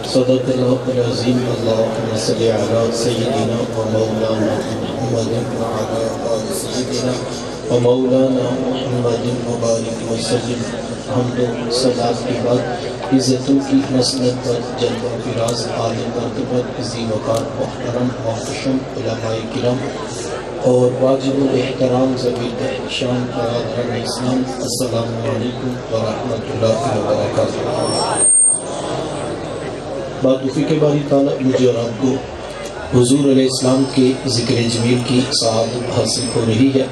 صدق اللہ العظیم اللہم صلی علی سیدنا و مولانا محمد وعلی آل سیدنا و مولانا محمد مبارک وسلم۔ حمد و صلات کے بعد عزتوں کی مسند پر جلوہ فراز عالی مرتبت ذی وقار محترم محتشم علماء کرام اور واجب الاحترام ذوی الاحتشام برادران اسلام، السلام علیکم ورحمۃ اللہ وبرکاتہ۔ توفیق باری تعالیٰ مجھے اور آپ کو حضور علیہ السلام کے ذکر جمیل کی سعادت حاصل ہو رہی ہے۔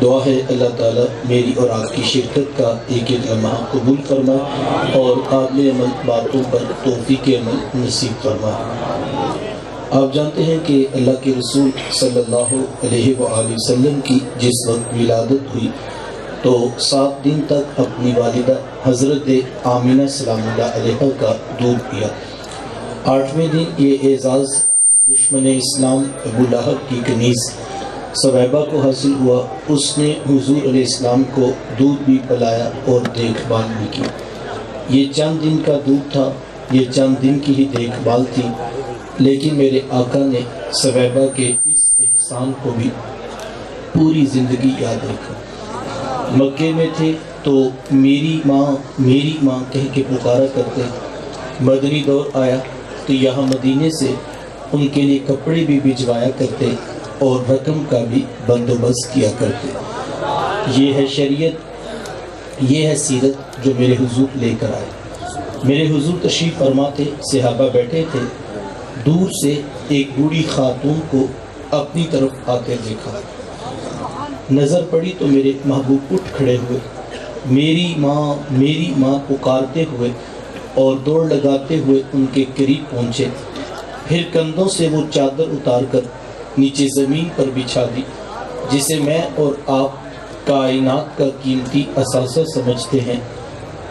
دعا ہے اللہ تعالیٰ میری اور آپ کی شرکت کا ایک ایک لمحہ قبول فرمائے اور قابل عمل باتوں پر توفیق عمل نصیب فرمائے۔ آپ جانتے ہیں کہ اللہ کے رسول صلی اللہ علیہ وآلہ وسلم کی جس وقت ولادت ہوئی تو 7 دن تک اپنی والدہ حضرت آمینہ سلام اللہ علیہ کا دودھ پیا۔ 8ویں دن یہ اعزاز دشمن اسلام ابو لہب کی کنیز ثویبہ کو حاصل ہوا۔ اس نے حضور علیہ السلام کو دودھ بھی پلایا اور دیکھ بھال بھی کی۔ یہ چند دن کا دودھ تھا، یہ چند دن کی ہی دیکھ بھال تھی، لیکن میرے آقا نے ثویبہ کے اس احسان کو بھی پوری زندگی یاد رکھا۔ مکے میں تھے تو میری ماں کہہ کے پکارا کرتے، مدنی دور آیا تو یہاں مدینے سے ان کے لیے کپڑے بھی بھجوایا کرتے اور رقم کا بھی بندوبست کیا کرتے۔ یہ ہے شریعت، یہ ہے سیرت جو میرے حضور لے کر آئے۔ میرے حضور تشریف فرماتے، صحابہ بیٹھے تھے، دور سے ایک بوڑھی خاتون کو اپنی طرف آتے دیکھا، نظر پڑی تو میرے محبوب اٹھ کھڑے ہوئے، میری ماں پکارتے ہوئے اور دوڑ لگاتے ہوئے ان کے قریب پہنچے، پھر کندھوں سے وہ چادر اتار کر نیچے زمین پر بچھا دی جسے میں اور آپ کائنات کا قیمتی اثاثہ سمجھتے ہیں۔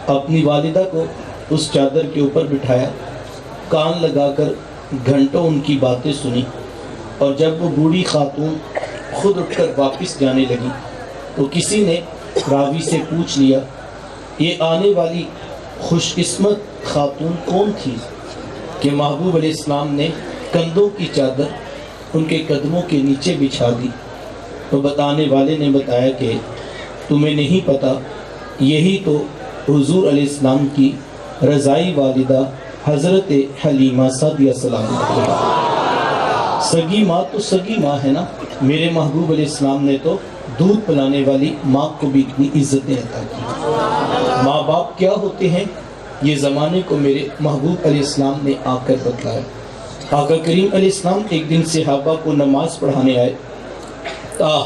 اپنی والدہ کو اس چادر کے اوپر بٹھایا، کان لگا کر گھنٹوں ان کی باتیں سنی، اور جب وہ بوڑھی خاتون خود اٹھ کر واپس جانے لگی تو کسی نے راوی سے پوچھ لیا، یہ آنے والی خوش قسمت خاتون کون تھی کہ محبوب علیہ السلام نے کندھوں کی چادر ان کے قدموں کے نیچے بچھا دی؟ تو بتانے والے نے بتایا کہ تمہیں نہیں پتا، یہی تو حضور علیہ السلام کی رضائی والدہ حضرت حلیمہ سعدیہ سلام علیہا۔ سگی ماں تو سگی ماں ہے نا، میرے محبوب علیہ السلام نے تو دودھ پلانے والی ماں کو بھی اتنی عزتیں عطا کی۔ ماں باپ کیا ہوتے ہیں یہ زمانے کو میرے محبوب علیہ السلام نے آ کر بتلایا۔ آقا کریم علیہ السلام ایک دن صحابہ کو نماز پڑھانے آئے،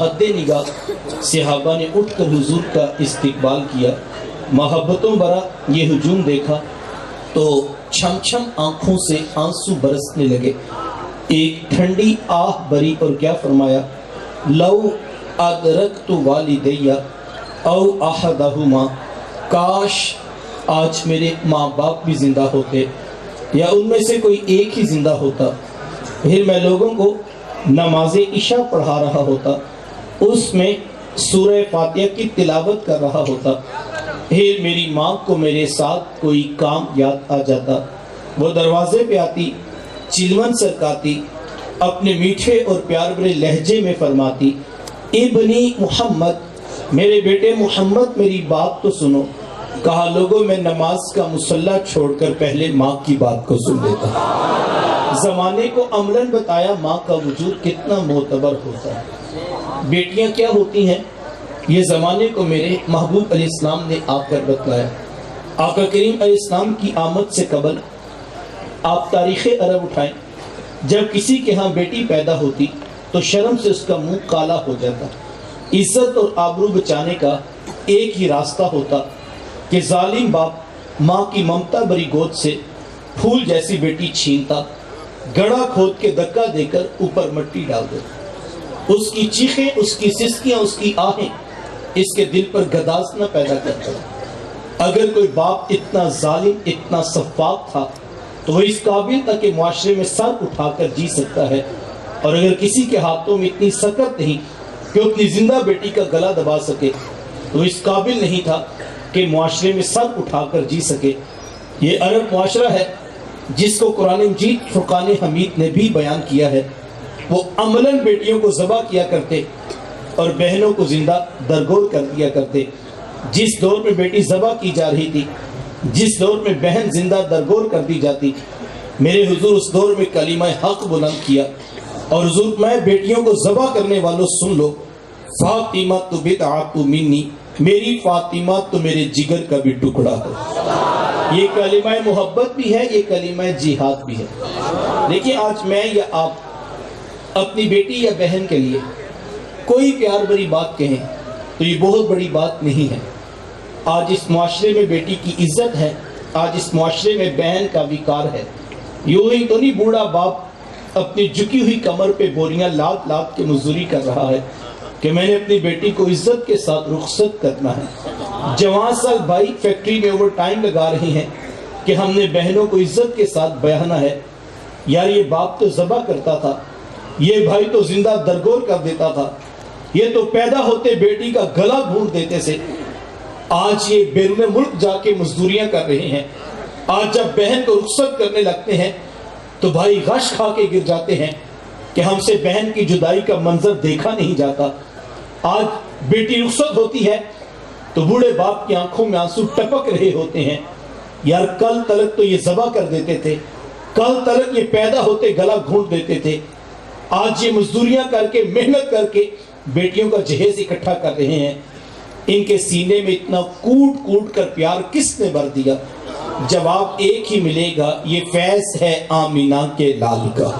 حد نگاہ صحابہ نے اٹھ کر حضور کا استقبال کیا، محبتوں بھرا یہ ہجوم دیکھا تو چھم چھم آنکھوں سے آنسو برسنے لگے۔ ایک ٹھنڈی آہ بری اور کیا فرمایا، لو ادرکت والدیہ او احدہما، کاش آج میرے ماں باپ بھی زندہ ہوتے یا ان میں سے کوئی ایک ہی زندہ ہوتا، پھر میں لوگوں کو نماز عشاء پڑھا رہا ہوتا، اس میں سورہ فاتحہ کی تلاوت کر رہا ہوتا، پھر میری ماں کو میرے ساتھ کوئی کام یاد آ جاتا، وہ دروازے پہ آتی، چلمن سرکاتی، اپنے میٹھے اور پیار بھرے لہجے میں فرماتی، ابنی محمد، میرے بیٹے محمد میری بات تو سنو۔ کہا لوگوں میں نماز کا مصلی چھوڑ کر پہلے ماں کی بات کو سن لیتا۔ زمانے کو عملاً بتایا ماں کا وجود کتنا معتبر ہوتا ہے۔ بیٹیاں کیا ہوتی ہیں یہ زمانے کو میرے محبوب علیہ السلام نے آ کر بتلایا۔ آقا کریم علیہ السلام کی آمد سے قبل آپ تاریخ عرب اٹھائیں، جب کسی کے ہاں بیٹی پیدا ہوتی تو شرم سے اس کا منہ کالا ہو جاتا۔ عزت اور آبرو بچانے کا ایک ہی راستہ ہوتا کہ ظالم باپ ماں کی ممتا بری گود سے پھول جیسی بیٹی چھینتا، گڑھا کھود کے دھکا دے کر اوپر مٹی ڈال دیتا۔ اس کی چیخیں، اس کی سسکیاں، اس کی آہیں اس کے دل پر گداز نہ پیدا کرتا۔ اگر کوئی باپ اتنا ظالم، اتنا سفاک تھا تو وہ اس قابل تھا کہ معاشرے میں سر اٹھا کر جی سکتا ہے، اور اگر کسی کے ہاتھوں میں اتنی سکت نہیں کہ اپنی زندہ بیٹی کا گلا دبا سکے تو اس قابل نہیں تھا کہ معاشرے میں سر اٹھا کر جی سکے۔ یہ عرب معاشرہ ہے جس کو قرآن مجید فرقان حمید نے بھی بیان کیا ہے، وہ عملاً بیٹیوں کو ذبح کیا کرتے اور بہنوں کو زندہ درگور کر دیا کرتے۔ جس دور میں بیٹی ذبح کی جا رہی تھی، جس دور میں بہن زندہ درگور کر دی جاتی، میرے حضور اس دور میں کلمہ حق بلند کیا اور حضور میں بیٹیوں کو ذبح کرنے والوں سن لو، فاطمہ تو بضعۃ منی، میری فاطمہ تو میرے جگر کا بھی ٹکڑا ہے۔ یہ کلمہ محبت بھی ہے، یہ کلمہ جہاد بھی ہے۔ دیکھیں آج میں یا آپ اپنی بیٹی یا بہن کے لیے کوئی پیار بھری بات کہیں تو یہ بہت بڑی بات نہیں ہے۔ آج اس معاشرے میں بیٹی کی عزت ہے، آج اس معاشرے میں بہن کا وقار ہے۔ یوں ہی تو نہیں بوڑھا باپ اپنی جھکی ہوئی کمر پہ بوریاں لاد لاد کے مزدوری کر رہا ہے کہ میں نے اپنی بیٹی کو عزت کے ساتھ رخصت کرنا ہے۔ جوان سال بھائی فیکٹری میں اوور ٹائم لگا رہی ہیں کہ ہم نے بہنوں کو عزت کے ساتھ بیانا ہے۔ یار یہ باپ تو ذبح کرتا تھا، یہ بھائی تو زندہ درگور کر دیتا تھا، یہ تو پیدا ہوتے بیٹی کا گلا گھونٹ دیتے سے، آج یہ بیرون ملک جا کے مزدوریاں کر رہے ہیں۔ آج جب بہن کو رخصت کرنے لگتے ہیں تو بھائی غش کھا کے گر جاتے ہیں کہ ہم سے بہن کی جدائی کا منظر دیکھا نہیں جاتا۔ آج بیٹی رخصت ہوتی ہے تو بوڑھے باپ کی آنکھوں میں آنسو ٹپک رہے ہوتے ہیں، یار کل تلک تو یہ ذبح کر دیتے تھے، کل تلک یہ پیدا ہوتے گلا گھونٹ دیتے تھے، آج یہ مزدوریاں کر کے محنت کر کے بیٹیوں کا جہیز اکٹھا کر رہے ہیں۔ ان کے سینے میں اتنا کوٹ کوٹ کر پیار کس نے بھر دیا؟ جواب ایک ہی ملے گا، یہ فیض ہے آمینہ کے لال کا،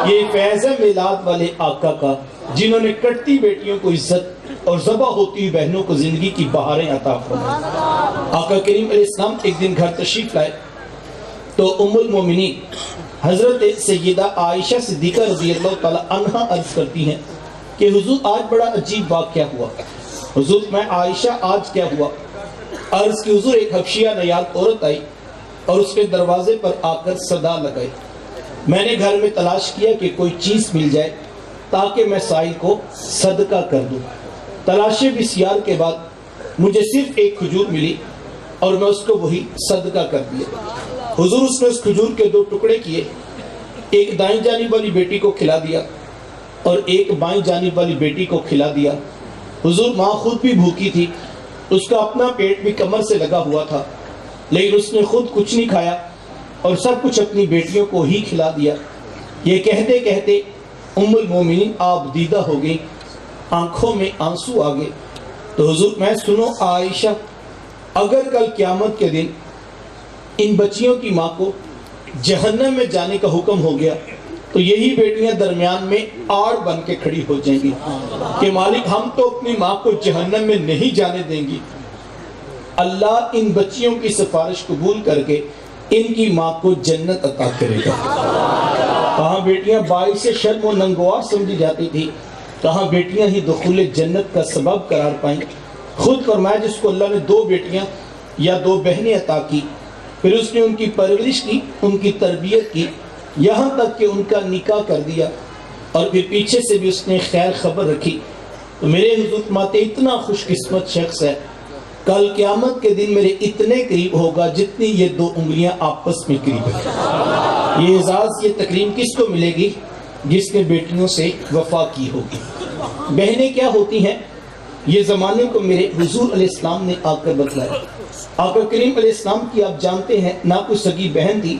یہ فیض ہے میلاد والے آقا کا، جنہوں نے کٹتی بیٹیوں کو عزت اور ذبح ہوتی ہوئی بہنوں کو زندگی کی بہاریں عطا فرمائیں۔ آقا کریم علیہ السلام ایک دن گھر تشریف لائے تو ام المومنین حضرت سیدہ عائشہ صدیقہ رضی اللہ تعالی عنہا عرض کرتی ہیں کہ حضور آج بڑا عجیب واقعہ ہوا۔ حضور میں عائشہ آج کیا ہوا؟ عرض کی حضور ایک حبشیہ نیاد عورت آئی اور اس کے دروازے پر آ کر صدا لگائی۔ میں نے گھر میں تلاش کیا کہ کوئی چیز مل جائے تاکہ میں سائل کو صدقہ کر دوں۔ تلاشی بسیار کے بعد مجھے صرف ایک کھجور ملی اور میں اس کو وہی صدقہ کر دیا۔ حضور اس نے اس کھجور کے 2 ٹکڑے کیے، ایک دائیں جانب والی بیٹی کو کھلا دیا اور ایک بائیں جانب والی بیٹی کو کھلا دیا۔ حضور ماں خود بھی بھوکی تھی، اس کا اپنا پیٹ بھی کمر سے لگا ہوا تھا، لیکن اس نے خود کچھ نہیں کھایا اور سب کچھ اپنی بیٹیوں کو ہی کھلا دیا۔ یہ کہتے کہتے ام المومنین آپ دیدہ ہو گئی، آنکھوں میں آنسو آ گئے۔ تو حضور میں سنو عائشہ، اگر کل قیامت کے دن ان بچیوں کی ماں کو جہنم میں جانے کا حکم ہو گیا تو یہی بیٹیاں درمیان میں آڑ بن کے کھڑی ہو جائیں گی کہ مالک ہم تو اپنی ماں کو جہنم میں نہیں جانے دیں گی۔ اللہ ان بچیوں کی سفارش قبول کر کے ان کی ماں کو جنت عطا کرے گا۔ کہاں بیٹیاں باعث شرم و ننگوار سمجھی جاتی تھی، کہاں بیٹیاں ہی دخول جنت کا سبب قرار پائیں۔ خود فرمایا جس کو اللہ نے 2 بیٹیاں یا 2 بہنیں عطا کی، پھر اس نے ان کی پرورش کی، ان کی تربیت کی، یہاں تک کہ ان کا نکاح کر دیا اور پھر پیچھے سے بھی اس نے خیر خبر رکھی، تو میرے حضور فرماتے اتنا خوش قسمت شخص ہے، کل قیامت کے دن میرے اتنے قریب ہوگا جتنی یہ 2 انگلیاں آپس میں قریب ہیں۔ یہ اعزاز، یہ تکریم کس کو ملے گی؟ جس نے بیٹیوں سے وفا کی ہوگی۔ بہنیں کیا ہوتی ہیں؟ یہ زمانے کو میرے حضور علیہ السلام نے آ کر بتلایا۔ آقا کریم علیہ السلام کی آپ جانتے ہیں نہ کوئی سگی بہن تھی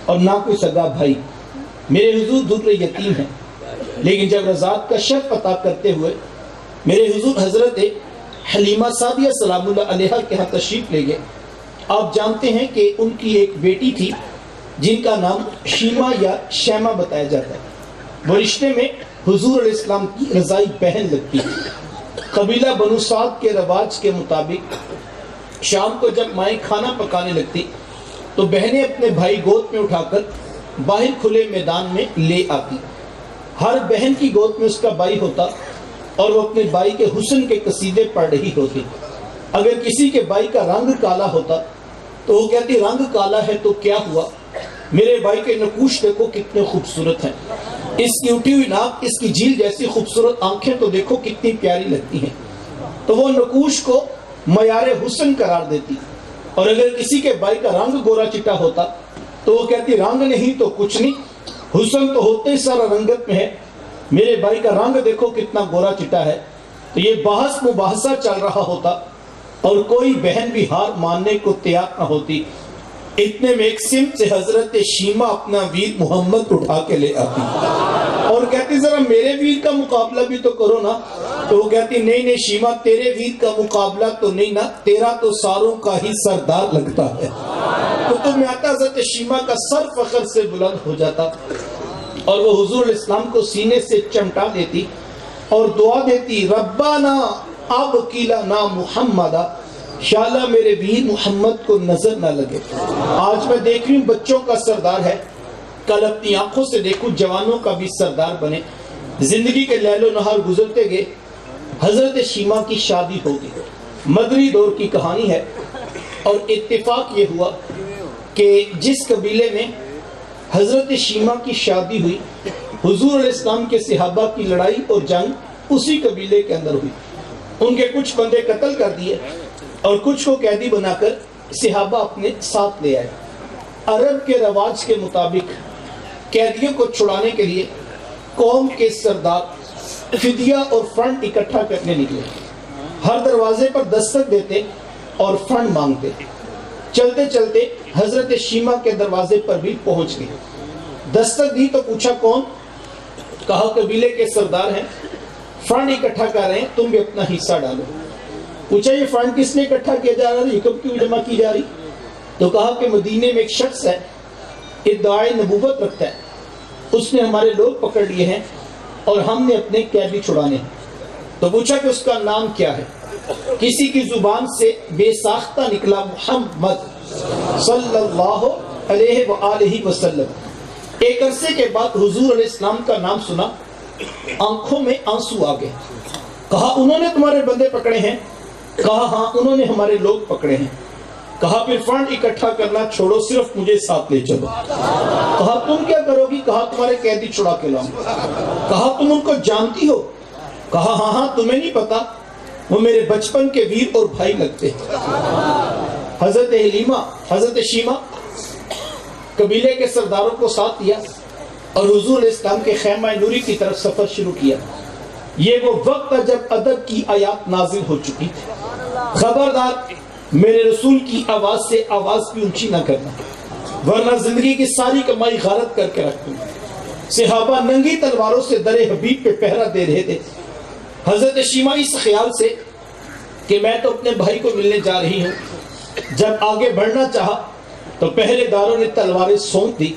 اور نہ کوئی سگا بھائی۔ میرے حضور در یتیم ہیں، لیکن جب رضاعت کا شرف عطا کرتے ہوئے میرے حضور حضرت حلیمہ سعدیہ سلام اللہ علیہا کے ہاں تشریف لے گئے۔ آپ جانتے ہیں کہ ان کی ایک بیٹی تھی جن کا نام شیمہ یا شیمہ بتایا جاتا ہے۔ وہ رشتے میں حضور علیہ السلام کی رضائی بہن لگتی تھی۔ قبیلہ بنو سعد کے رواج کے مطابق شام کو جب مائیں کھانا پکانے لگتی تو بہنیں اپنے بھائی گود میں اٹھا کر باہر کھلے میدان میں لے آتی۔ ہر بہن کی گود میں اس کا بھائی ہوتا اور وہ اپنے بھائی کے حسن کے قصیدے پڑھ رہی ہوتی۔ اگر کسی کے بھائی کا رنگ کالا ہوتا تو وہ کہتی رنگ کالا ہے تو کیا ہوا، میرے بھائی کے نقوش دیکھو کتنے خوبصورت ہیں، اس کی اٹھی ہوئی ناک، اس کی جھیل جیسی خوبصورت آنکھیں تو دیکھو کتنی پیاری لگتی ہیں۔ تو وہ نقوش کو معیار حسن قرار دیتی۔ اور اگر کسی کے بھائی کا رنگ گورا چٹا ہوتا تو وہ کہتی رنگ نہیں تو کچھ نہیں، حسن تو ہوتے ہی سارا رنگت میں ہے، میرے بھائی کا رنگ دیکھو کتنا گورا چٹا ہے۔ تو یہ بحث مباحثہ چل رہا ہوتا اور کوئی بہن بھی ہار ماننے کو تیار نہ ہوتی، اتنے میں ایک سمت سے حضرت شیمہ اپنا ویر محمد اٹھا کے لے آتی اور کہتی ذرا میرے ویر کا مقابلہ بھی تو کرو نا۔ تو وہ کہتی نہیں شیمہ، تیرے ویر کا مقابلہ تو نہیں نا، تیرا تو ساروں کا ہی سردار لگتا ہے۔ تو تم آتا حضرت شیمہ کا سر فخر سے بلند ہو جاتا اور وہ حضور علیہ السلام کو سینے سے چمٹا دیتی اور دعا دیتی، ربنا اب قیلنا محمدہ، انشاءاللہ میرے ویر محمد کو نظر نہ لگے۔ آج میں دیکھ رہی ہوں بچوں کا سردار ہے، کل اپنی آنکھوں سے دیکھوں جوانوں کا بھی سردار بنے۔ زندگی کے لیل و نہار گزرتے گئے، حضرت شیمہ کی شادی ہو گئی، مدری دور کی کہانی ہے۔ اور اتفاق یہ ہوا کہ جس قبیلے میں حضرت شیمہ کی شادی ہوئی، حضور علیہ السلام کے صحابہ کی لڑائی اور جنگ اسی قبیلے کے اندر ہوئی۔ ان کے کچھ بندے قتل کر دیے اور کچھ کو قیدی بنا کر صحابہ اپنے ساتھ لے آئے۔ عرب کے رواج کے مطابق قیدیوں کو چھڑانے کے لیے قوم کے سردار فدیہ اور فنڈ اکٹھا کرنے نکلے، ہر دروازے پر دستک دیتے اور فنڈ مانگتے۔ چلتے چلتے حضرت شیمہ کے دروازے پر بھی پہنچ گئے، دستک دی تو پوچھا کون؟ کہا قبیلے کے سردار ہیں، فنڈ اکٹھا کر رہے ہیں، تم بھی اپنا حصہ ڈالو۔ پوچھا یہ فنڈ کس نے اکٹھا کیا جا رہا ہے، یہ کب کیوں جمع کی جا رہی؟ تو کہا کہ مدینے میں ایک شخص ہے، ادعائے نبوت رکھتا ہے، اس نے ہمارے لوگ پکڑ لیے ہیں اور ہم نے اپنے قیدی چھڑانے ہیں۔ تو پوچھا کہ اس کا نام کیا ہے؟ کسی کی زبان سے بے ساختہ نکلا محمد صلی اللہ علیہ وآلہ وسلم۔ ایک عرصے کے بعد حضور علیہ السلام کا نام سنا، آنکھوں میں آنسو آ گئے۔ کہا انہوں نے تمہارے بندے پکڑے ہیں؟ کہا ہاں انہوں نے ہمارے لوگ پکڑے ہیں۔ کہا پھر فنڈ اکٹھا کرنا چھوڑو، صرف مجھے ساتھ لے چلو۔ کہا تم کیا کرو گی؟ کہا تمہارے قیدی چھڑا کے لاؤں۔ کہا تم ان کو جانتی ہو؟ کہا ہاں ہاں، تمہیں نہیں پتا، وہ میرے بچپن کے ویر اور بھائی لگتے۔ حضرت شیمہ قبیلے کے سرداروں کو ساتھ لیا اور حضور علیہ السلام کے خیمہ نوری کی طرف سفر شروع کیا۔ یہ وہ وقت تھا جب ادب کی آیات نازل ہو چکی تھی، خبردار میرے رسول کی آواز سے آواز بھی اونچی نہ کرنا ورنہ زندگی کی ساری کمائی غارت کر کے رکھ دوں۔ صحابہ ننگی تلواروں سے در حبیب پہ پہرا دے رہے تھے۔ حضرت شیمہ اس خیال سے کہ میں تو اپنے بھائی کو ملنے جا رہی ہوں، جب آگے بڑھنا چاہا تو پہلے داروں نے تلواریں سونپ دی۔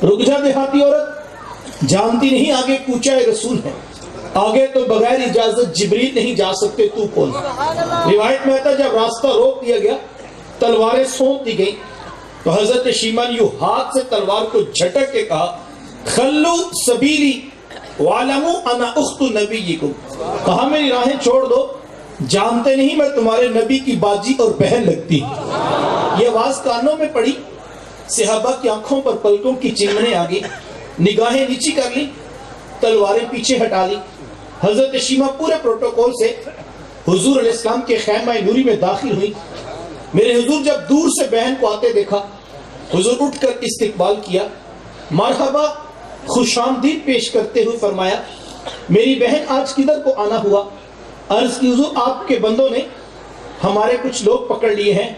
رک جا دیہاتی عورت، جانتی نہیں آگے کوچہ رسول ہے، آگے تو بغیر اجازت جبریل نہیں جا سکتے، تو کون؟ روایت میں آتا جب راستہ روک دیا گیا، تلواریں سونپ دی گئی تو حضرت شیمہ نے یوں ہاتھ سے تلوار کو جھٹک کے کہا، خلو سبیلی وعلموا انا اخت نبیکم، کہا میری راہیں چھوڑ دو، جانتے نہیں میں تمہارے نبی کی باجی اور بہن لگتی۔ یہ آواز کانوں میں پڑی، صحابہ کی آنکھوں پر پلکوں کی چمنیں آ گئی، نگاہیں نیچی کر لی، تلواریں پیچھے ہٹا لی۔ حضرت شیمہ پورے پروٹوکول سے حضور علیہ السلام کے خیمہ نوری میں داخل ہوئی۔ میرے حضور جب دور سے بہن کو آتے دیکھا، حضور اٹھ کر استقبال کیا، مرحبا خوش آمدید پیش کرتے ہوئے فرمایا، میری بہن آج کدھر کو آنا ہوا؟ عرض کی حضور آپ کے بندوں نے ہمارے کچھ لوگ پکڑ لیے ہیں،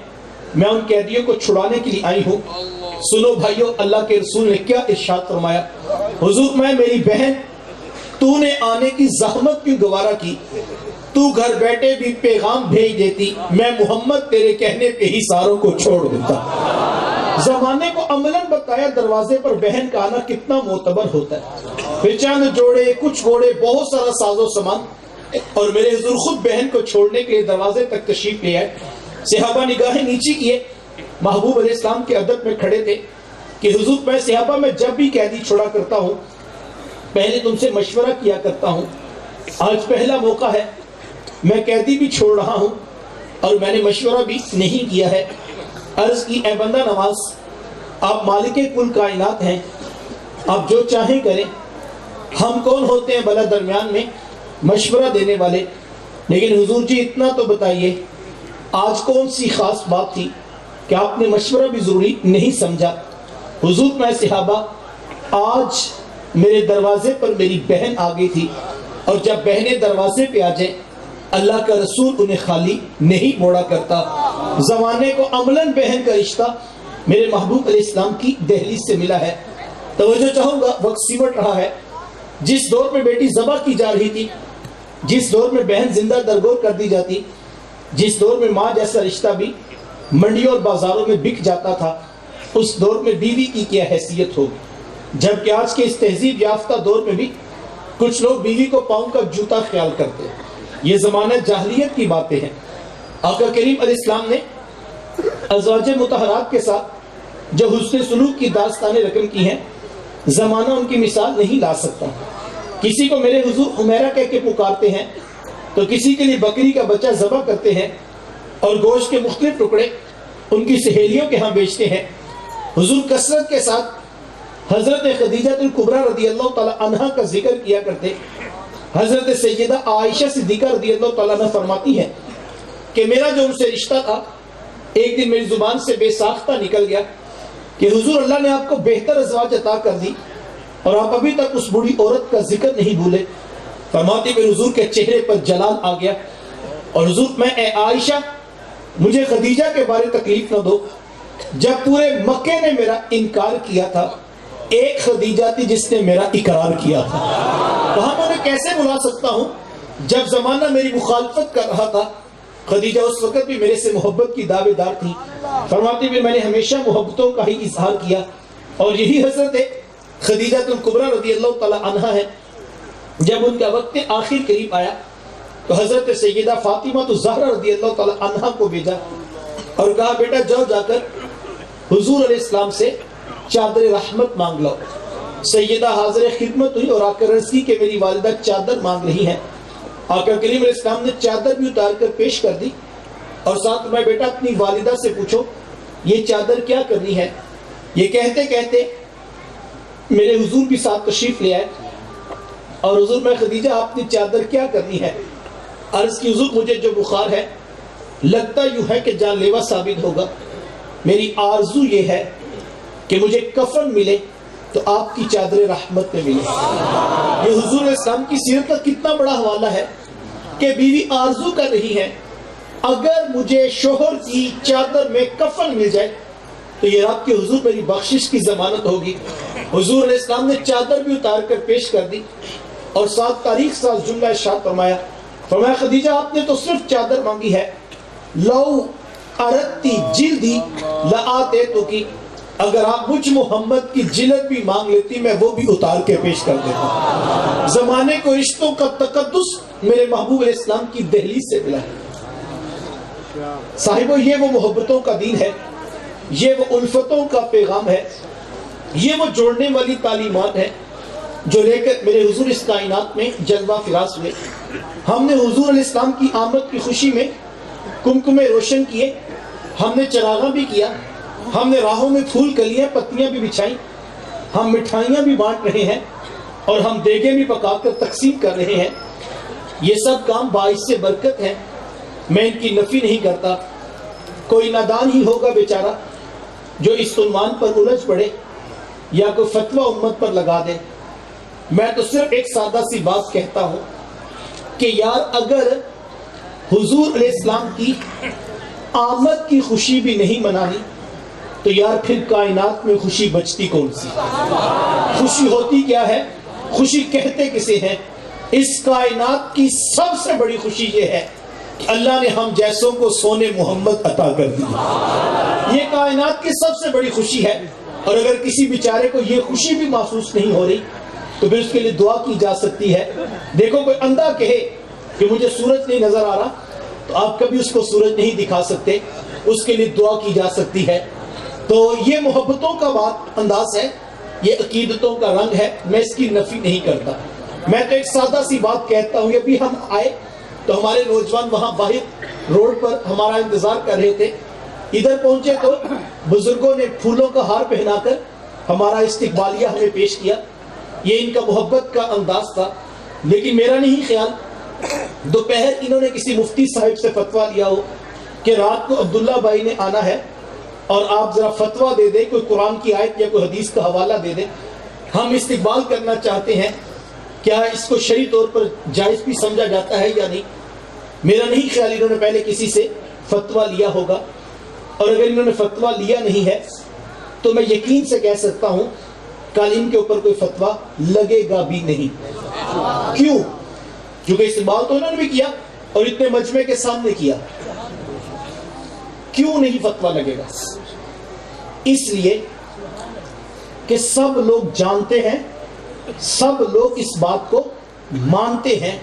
میں ان قیدیوں کو چھڑانے کے لیے آئی ہوں۔ سنو بھائیو، اللہ کے رسول نے کیا ارشاد فرمایا، حضور میں میری بہن تو نے آنے کی زحمت کیوں گوارا کی، تو گھر بیٹھے بھی پیغام بھیج دیتی، میں محمد تیرے کہنے پہ ہی ساروں کو چھوڑ دیتا۔ زمانے کو عملاً بتایا دروازے پر بہن کا آنا کتنا معتبر ہوتا ہے۔ پھر چند جوڑے، کچھ گھوڑے، بہت سارا ساز و سامان، اور میرے حضور خود بہن کو چھوڑنے کے لیے دروازے تک تشریف لے آئے۔ صحابہ نگاہیں نیچی کیے، محبوب علیہ السلام کے ادب میں کھڑے تھے کہ حضور میں صحابہ میں جب بھی قیدی چھوڑا کرتا ہوں پہلے تم سے مشورہ کیا کرتا ہوں، آج پہلا موقع ہے، میں قیدی بھی چھوڑ رہا ہوں اور میں نے مشورہ بھی نہیں کیا ہے۔ عرض کی اے بندہ نواز، آپ مالک کل کائنات ہیں، آپ جو چاہیں کریں، ہم کون ہوتے ہیں بلا درمیان میں مشورہ دینے والے، لیکن حضور جی اتنا تو بتائیے آج کون سی خاص بات تھی کہ آپ نے مشورہ بھی ضروری نہیں سمجھا؟ حضور میں صحابہ آج میرے دروازے پر میری بہن آ گئی تھی، اور جب بہنیں دروازے پہ آ جائیں اللہ کا رسول انہیں خالی نہیں موڑا کرتا۔ زمانے کو عملاً بہن کا رشتہ میرے محبوب علیہ السلام کی دہلیز سے ملا ہے۔ توجہ چاہوں گا، وقت سمٹ رہا ہے۔ جس دور میں بیٹی ذبح کی جا رہی تھی، جس دور میں بہن زندہ درگور کر دی جاتی، جس دور میں ماں جیسا رشتہ بھی منڈیوں اور بازاروں میں بک جاتا تھا، اس دور میں بیوی کی کیا حیثیت ہوگی؟ جبکہ آج کے اس تہذیب یافتہ دور میں بھی کچھ لوگ بیوی کو پاؤں کا جوتا خیال کرتے ہیں۔ یہ زمانہ جاہلیت کی باتیں ہیں۔ آقا کریم علیہ السلام نے ازواج مطہرات کے ساتھ جو حسن سلوک کی داستانیں رقم کی ہیں، زمانہ ان کی مثال نہیں لا سکتا۔ کسی کو میرے حضور حمیرہ کہہ کے پکارتے ہیں، تو کسی کے لیے بکری کا بچہ ذبح کرتے ہیں اور گوشت کے مختلف ٹکڑے ان کی سہیلیوں کے ہاں بیچتے ہیں۔ حضور کثرت کے ساتھ حضرت خدیجہ الکبریٰ رضی اللہ تعالیٰ عنہا کا ذکر کیا کرتے۔ حضرت سیدہ عائشہ صدیقہ رضی اللہ تعالیٰ عنہ فرماتی ہے کہ میرا جو ان سے رشتہ تھا ایک دن میری زبان سے بے ساختہ نکل گیا کہ حضور اللہ نے آپ کو بہتر ازواج عطا کر دی اور آپ ابھی تک اس بوڑھی عورت کا ذکر نہیں بھولے۔ فرماتی میرے حضور کے چہرے پر جلال آ گیا اور حضور میں اے عائشہ مجھے خدیجہ کے بارے تکلیف نہ دو، جب پورے مکے نے میرا انکار کیا تھا ایک خدیجہ تھی جس نے میرا اقرار کیا تھا۔ کہاں میں انہیں کیسے بلا سکتا ہوں جب زمانہ میری مخالفت کر رہا تھا؟ خدیجہ اس وقت بھی میرے سے محبت کی دعوے دار تھی۔ فرماتی بھی میں نے ہمیشہ محبتوں کا ہی اظہار کیا، اور یہی حضرت خدیجہ الکبریٰ رضی اللہ تعالی عنہا ہے۔ جب ان کا وقت آخر قریب آیا تو حضرت سیدہ فاطمہ الزہرا رضی اللہ تعالی عنہا کو بھیجا اور کہا بیٹا جاؤ جا کر حضور علیہ السلام سے چادر رحمت مانگ لو۔ سیدہ حاضر خدمت ہوئی اور آ کر عرض کی کہ میری والدہ چادر مانگ رہی ہیں۔ آقا کریم علیہ السلام نے چادر بھی اتار کر پیش کر دی اور ساتھ میں بیٹا اپنی والدہ سے پوچھو یہ چادر کیا کرنی ہے۔ یہ کہتے کہتے میرے حضور بھی ساتھ تشریف لے آئے اور حضور میں خدیجہ آپ نے چادر کیا کرنی ہے؟ عرض کی حضور مجھے جو بخار ہے لگتا یوں ہے کہ جان لیوا ثابت ہوگا، میری آرزو یہ ہے کہ مجھے کفن ملے تو آپ کی چادر رحمت میں ملے۔ یہ حضور اسلام کی سیرت کا کتنا بڑا حوالہ ہے کہ بیوی آرزو کر رہی ہے اگر مجھے شوہر کی چادر میں کفن مل جائے تو یہ رب کے حضور میری بخشش کی ضمانت ہوگی۔ حضور علیہ السلام نے چادر بھی اتار کر پیش کر دی اور ساتھ تاریخ ساتھ جملہ ارشاد فرمایا خدیجہ آپ نے تو صرف چادر مانگی ہے، لو اردتی جلدی لآتے تو کی، اگر آپ مجھ محمد کی جلد بھی مانگ لیتی میں وہ بھی اتار کے پیش کر دیتا۔ زمانے کو رشتوں کا تقدس میرے محبوب علیہ السلام کی دہلیز سے ملا ہے۔ صاحبو یہ وہ محبتوں کا دین ہے، یہ وہ الفتوں کا پیغام ہے، یہ وہ جوڑنے والی تعلیمات ہے جو لے کر میرے حضور اس کائنات میں جلوہ فراز ہوئے۔ ہم نے حضور علیہ السلام کی آمد کی خوشی میں کمکمے روشن کیے، ہم نے چراغاں بھی کیا، ہم نے راہوں میں پھول کلیاں پتیاں بھی بچھائیں، ہم مٹھائیاں بھی بانٹ رہے ہیں اور ہم دیگیں بھی پکا کر تقسیم کر رہے ہیں۔ یہ سب کام باعث سے برکت ہے، میں ان کی نفی نہیں کرتا۔ کوئی نادان ہی ہوگا بیچارہ جو اس عنوان پر الجھ پڑے یا کوئی فتویٰ امت پر لگا دے۔ میں تو صرف ایک سادہ سی بات کہتا ہوں کہ یار اگر حضور علیہ السلام کی آمد کی خوشی بھی نہیں منانی تو یار پھر کائنات میں خوشی بچتی کون سی؟ خوشی ہوتی کیا ہے؟ خوشی کہتے کسے ہیں؟ اس کائنات کی سب سے بڑی خوشی یہ ہے کہ اللہ نے ہم جیسوں کو سونے محمد عطا کر دیا۔ یہ کائنات کی سب سے بڑی خوشی ہے، اور اگر کسی بیچارے کو یہ خوشی بھی محسوس نہیں ہو رہی تو پھر اس کے لیے دعا کی جا سکتی ہے۔ دیکھو کوئی اندھا کہے کہ مجھے سورج نہیں نظر آ رہا تو آپ کبھی اس کو سورج نہیں دکھا سکتے، اس کے لیے دعا کی جا سکتی ہے۔ تو یہ محبتوں کا بات انداز ہے، یہ عقیدتوں کا رنگ ہے، میں اس کی نفی نہیں کرتا۔ میں تو ایک سادہ سی بات کہتا ہوں، ابھی ہم آئے تو ہمارے نوجوان وہاں باہر روڈ پر ہمارا انتظار کر رہے تھے، ادھر پہنچے تو بزرگوں نے پھولوں کا ہار پہنا کر ہمارا استقبالیہ ہمیں پیش کیا۔ یہ ان کا محبت کا انداز تھا، لیکن میرا نہیں خیال دوپہر انہوں نے کسی مفتی صاحب سے فتویٰ لیا ہو کہ رات کو عبداللہ بھائی نے آنا ہے اور آپ ذرا فتویٰ دے دیں، کوئی قرآن کی آیت یا کوئی حدیث کا حوالہ دے دیں، ہم استقبال کرنا چاہتے ہیں، کیا اس کو شرعی طور پر جائز بھی سمجھا جاتا ہے یا نہیں؟ میرا نہیں خیال انہوں نے پہلے کسی سے فتویٰ لیا ہوگا، اور اگر انہوں نے فتویٰ لیا نہیں ہے تو میں یقین سے کہہ سکتا ہوں کل ان کے اوپر کوئی فتویٰ لگے گا بھی نہیں۔ کیوں؟ کیونکہ استقبال تو انہوں نے بھی کیا اور اتنے مجمع کے سامنے کیا، کیوں نہیں فتویٰ لگے گا؟ اس لیے کہ سب لوگ جانتے ہیں، سب لوگ اس بات کو مانتے ہیں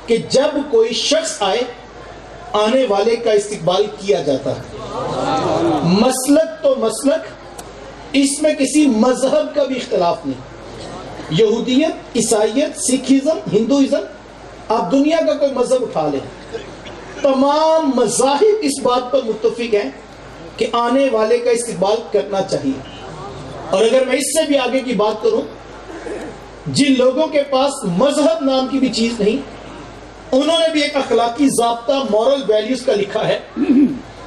کہ جب کوئی شخص آئے آنے والے کا استقبال کیا جاتا ہے۔ مسلک تو مسلک، اس میں کسی مذہب کا بھی اختلاف نہیں، یہودیت، عیسائیت، سکھزم، ہندوازم، آپ دنیا کا کوئی مذہب اٹھا لیں، تمام مذاہب اس بات پر متفق ہیں کہ آنے والے کا استقبال کرنا چاہیے۔ اور اگر میں اس سے بھی آگے کی بات کروں، جن لوگوں کے پاس مذہب نام کی بھی چیز نہیں، انہوں نے بھی ایک اخلاقی ضابطہ مورل ویلیوز کا لکھا ہے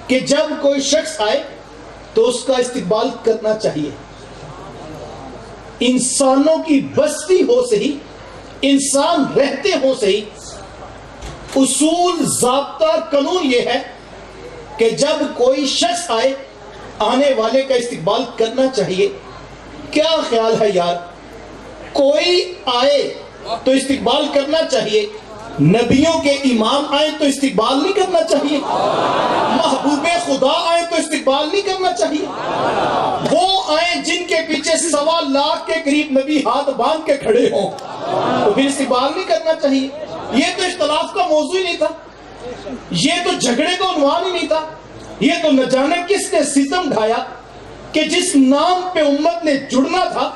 کہ جب کوئی شخص آئے تو اس کا استقبال کرنا چاہیے۔ انسانوں کی بستی ہو سے ہی، انسان رہتے ہو سے ہی اصول، ضابطہ، قانون یہ ہے کہ جب کوئی شخص آئے آنے والے کا استقبال کرنا چاہیے۔ کیا خیال ہے یار، کوئی آئے تو استقبال کرنا چاہیے، نبیوں کے امام آئے تو استقبال نہیں کرنا چاہیے، محبوب خدا آئے تو استقبال نہیں کرنا چاہیے، وہ آئے جن کے پیچھے 1.25 لاکھ کے قریب نبی ہاتھ باندھ کے کھڑے ہوں تو پھر استقبال نہیں کرنا چاہیے؟ یہ تو اختلاف کا موضوع ہی نہیں تھا، یہ تو جھگڑے کا عنوان ہی نہیں تھا، یہ تو نہ جانے کس نے ستم ڈھایا کہ جس نام پہ امت نے جڑنا تھا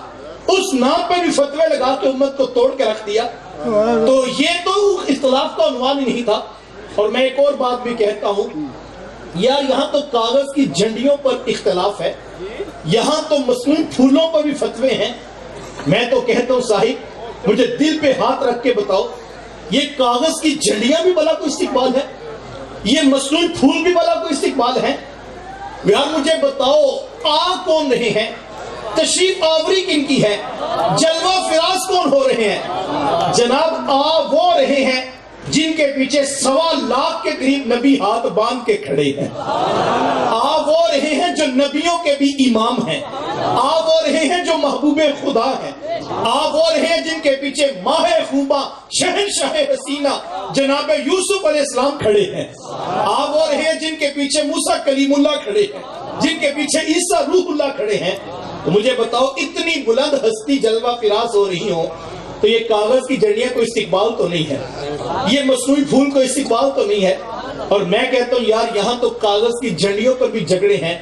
اس نام پہ بھی فتوے لگا کے امت کو توڑ کے رکھ دیا۔ تو یہ تو اختلاف کا عنوان ہی نہیں تھا۔ اور میں ایک اور بات بھی کہتا ہوں یار، یہاں تو کاغذ کی جھنڈیوں پر اختلاف ہے، یہاں تو مصنوعی پھولوں پر بھی فتوے ہیں۔ میں تو کہتا ہوں صاحب، مجھے دل پہ ہاتھ رکھ کے بتاؤ، یہ کاغذ کی جھنڈیاں بھی بلا کوئی استقبال ہے؟ یہ مصنوعی پھول بھی بلا کوئی استقبال ہے؟ یار مجھے بتاؤ، آ کون رہے ہیں؟ تشریف آوری کن کی ہے؟ جلوہ فراز کون ہو رہے ہیں؟ جناب آ وہ رہے ہیں جن کے پیچھے 1.25 لاکھ کے قریب نبی ہاتھ باندھ کے کھڑے ہیں۔ آ وہ رہے ہیں جو نبیوں کے بھی امام ہیں، آ وہ رہے ہیں جو محبوب خدا ہیں، آ وہ رہے ہیں جن کے پیچھے ماہ خوبہ، شہنشاہ حسینہ جناب یوسف علیہ السلام کھڑے ہیں، آ وہ رہے ہیں جن کے پیچھے موسیٰ کلیم اللہ کھڑے ہیں، جن کے پیچھے عیسیٰ روح اللہ کھڑے ہیں۔ تو مجھے بتاؤ، اتنی بلند ہستی جلوہ فراز ہو رہی ہوں تو یہ کاغذ کی جھنڈیاں کوئی استقبال تو نہیں ہے، یہ مصنوعی پھول کوئی استقبال تو نہیں ہے۔ اور میں کہتا ہوں یار، یہاں تو کاغذ کی جھنڈیوں پر بھی جھگڑے ہیں۔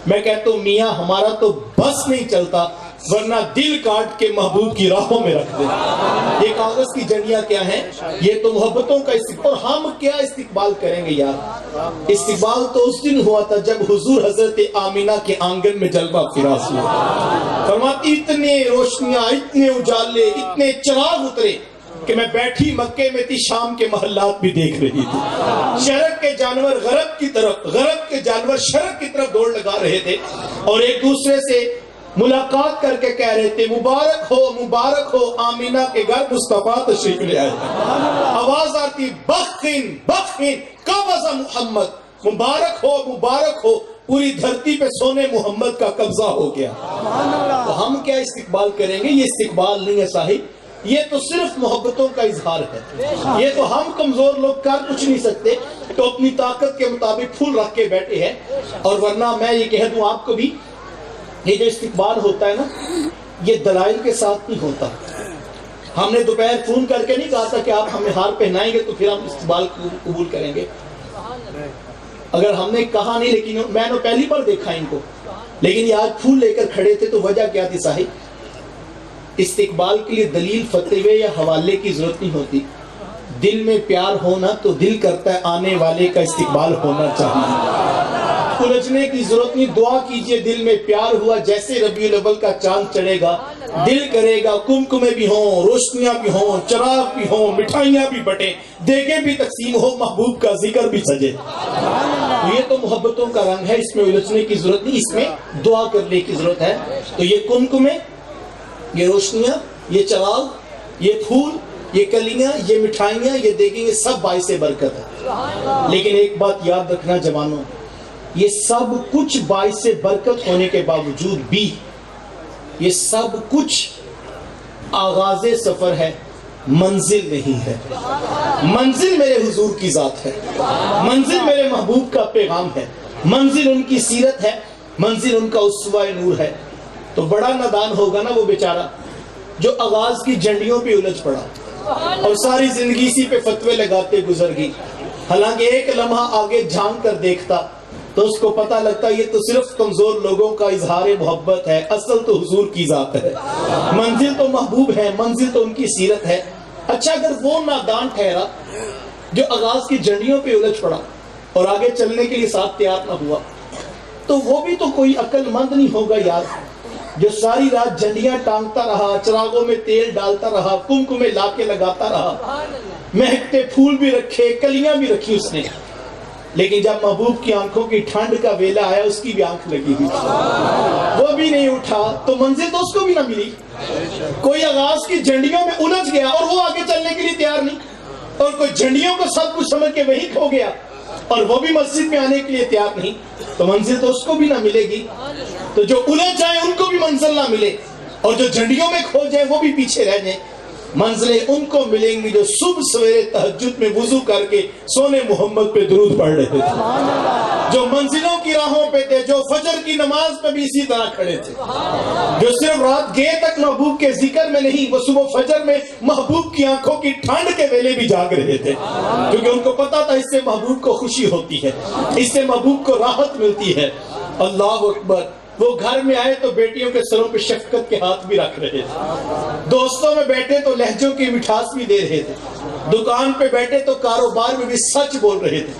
میں کہتا ہوں میاں ہمارا تو بس نہیں چلتا، ورنہ دل کاٹ کے محبوب کی راہوں میں رکھ دے۔ یہ کاغذ کی جھنڈیاں کیا ہیں؟ یہ تو محبتوں کا استقبال۔ اور ہم کیا استقبال کریں گے یار؟ استقبال تو اس دن ہوا تھا جب حضور حضرت آمینہ کے آنگن میں جلوہ فراز ہوا۔ فرماتی اتنے روشنیاں، اتنے اجالے، اتنے چراغ اترے کہ میں بیٹھی مکے میں تھی، شام کے محلات بھی دیکھ رہی تھی۔ شرق کے جانور غرب کی طرف، غرب کے جانور شرق کی طرف دوڑ لگا رہے تھے اور ایک دوسرے سے ملاقات کر کے کہہ رہے تھے مبارک ہو آمینہ کے گھر مصطفیٰ تشریف لے آئے۔ آواز آتی بخن قبض محمد، مبارک ہو پوری دھرتی پہ سونے محمد کا قبضہ ہو گیا۔ تو ہم کیا استقبال کریں گے؟ یہ استقبال نہیں ہے صاحب، یہ تو صرف محبتوں کا اظہار ہے۔ یہ تو ہم کمزور لوگ کر کچھ نہیں سکتے، تو اپنی طاقت کے مطابق پھول رکھ کے بیٹھے ہیں۔ اور ورنہ میں یہ کہہ دوں آپ کو بھی، یہ جو استقبال ہوتا ہے نا، یہ دلائل کے ساتھ نہیں ہوتا۔ ہم نے دوپہر فون کر کے نہیں کہا تھا کہ آپ ہمیں ہار پہنائیں گے تو پھر ہم استقبال قبول کریں گے۔ اگر ہم نے کہا نہیں، لیکن میں نے پہلی بار دیکھا ان کو، لیکن یہ آج پھول لے کر کھڑے تھے، تو وجہ کیا تھی صاحب؟ استقبال کے لیے دلیل، فتوے یا حوالے کی ضرورت نہیں ہوتی۔ دل میں پیار ہونا تو دل کرتا ہے آنے والے کا استقبال ہونا چاہیے۔ الجھنے کی ضرورت نہیں، دعا کیجئے دل میں پیار ہوا، جیسے ربیع الاول کا چاند چڑھے گا دل کرے گا کمکمے بھی ہوں، روشنیاں بھی ہوں، چراغ بھی ہوں، مٹھائیاں بھی بٹیں، دیگیں بھی تقسیم ہو، محبوب کا ذکر بھی سجے۔ تو یہ تو محبتوں کا رنگ ہے، اس میں الجھنے کی ضرورت نہیں، اس میں دعا کرنے کی ضرورت ہے۔ تو یہ کمکمے، یہ روشنیاں، یہ چراغ، یہ پھول، یہ کلیاں، یہ مٹھائیاں، یہ دیکھیں یہ سب باعث برکت ہے۔ لیکن ایک بات یاد رکھنا جوانوں، یہ سب کچھ باعث برکت ہونے کے باوجود بھی یہ سب کچھ آغاز سفر ہے، منزل نہیں ہے۔ منزل میرے حضور کی ذات ہے، منزل میرے محبوب کا پیغام ہے، منزل ان کی سیرت ہے، منزل ان کا اسوہ نور ہے۔ تو بڑا نادان ہوگا نا وہ بیچارہ جو آغاز کی جھنڈیوں پہ الجھ پڑا اور ساری زندگی اسی پہ فتوے لگاتے گزر گئی، حالانکہ ایک لمحہ آگے جھانک کر دیکھتا تو اس کو پتہ لگتا یہ تو صرف کمزور لوگوں کا اظہار محبت ہے، اصل تو حضور کی ذات ہے، منزل تو محبوب ہے، منزل تو ان کی سیرت ہے۔ اچھا اگر وہ نادان ٹھہرا جو آغاز کی جھنڈیوں پہ الجھ پڑا اور آگے چلنے کے لیے ساتھ تیار نہ ہوا، تو وہ بھی تو کوئی عقل مند نہیں ہوگا یار، جو ساری رات جھنڈیاں ٹانگتا رہا، چراغوں میں تیل ڈالتا رہا، کمکمے لا کے لگاتا رہا، مہکتے پھول بھی رکھے، کلیاں بھی رکھی اس نے، لیکن جب محبوب کی آنکھوں کی ٹھنڈ کا ویلا آیا اس کی بھی آنکھ لگی ہوئی، وہ بھی نہیں اٹھا، تو منزل تو اس کو بھی نہ ملی۔ کوئی آغاز کی جھنڈیوں میں الجھ گیا اور وہ آگے چلنے کے لیے تیار نہیں، اور کوئی جھنڈیوں کو سب کچھ سمجھ کے وہی کھو گیا اور وہ بھی مسجد میں آنے کے لیے تیار نہیں، تو منزل تو اس کو بھی نہ ملے گی۔ تو جو الجھ جائیں ان کو بھی منزل نہ ملے، اور جو جھنڈیوں میں کھو جائیں وہ بھی پیچھے رہ جائیں۔ منزلیں ان کو ملیں گی جو صبح سویرے تہجد میں وضو کر کے سونے محمد پہ درود پڑھ رہے تھے، جو منزلوں کی راہوں پہ تھے، جو فجر کی نماز پہ بھی اسی طرح کھڑے تھے، جو صرف رات گئے تک محبوب کے ذکر میں نہیں، وہ صبح فجر میں محبوب کی آنکھوں کی ٹھنڈ کے ویلے بھی جاگ رہے تھے، کیونکہ ان کو پتا تھا اس سے محبوب کو خوشی ہوتی ہے، اس سے محبوب کو راحت ملتی ہے۔ اللہ اکبر۔ وہ گھر میں آئے تو بیٹیوں کے سروں پہ شفقت کے ہاتھ بھی رکھ رہے تھے، دوستوں میں بیٹھے تو لہجوں کی مٹھاس بھی دے رہے تھے، دکان پہ بیٹھے تو کاروبار میں بھی سچ بول رہے تھے،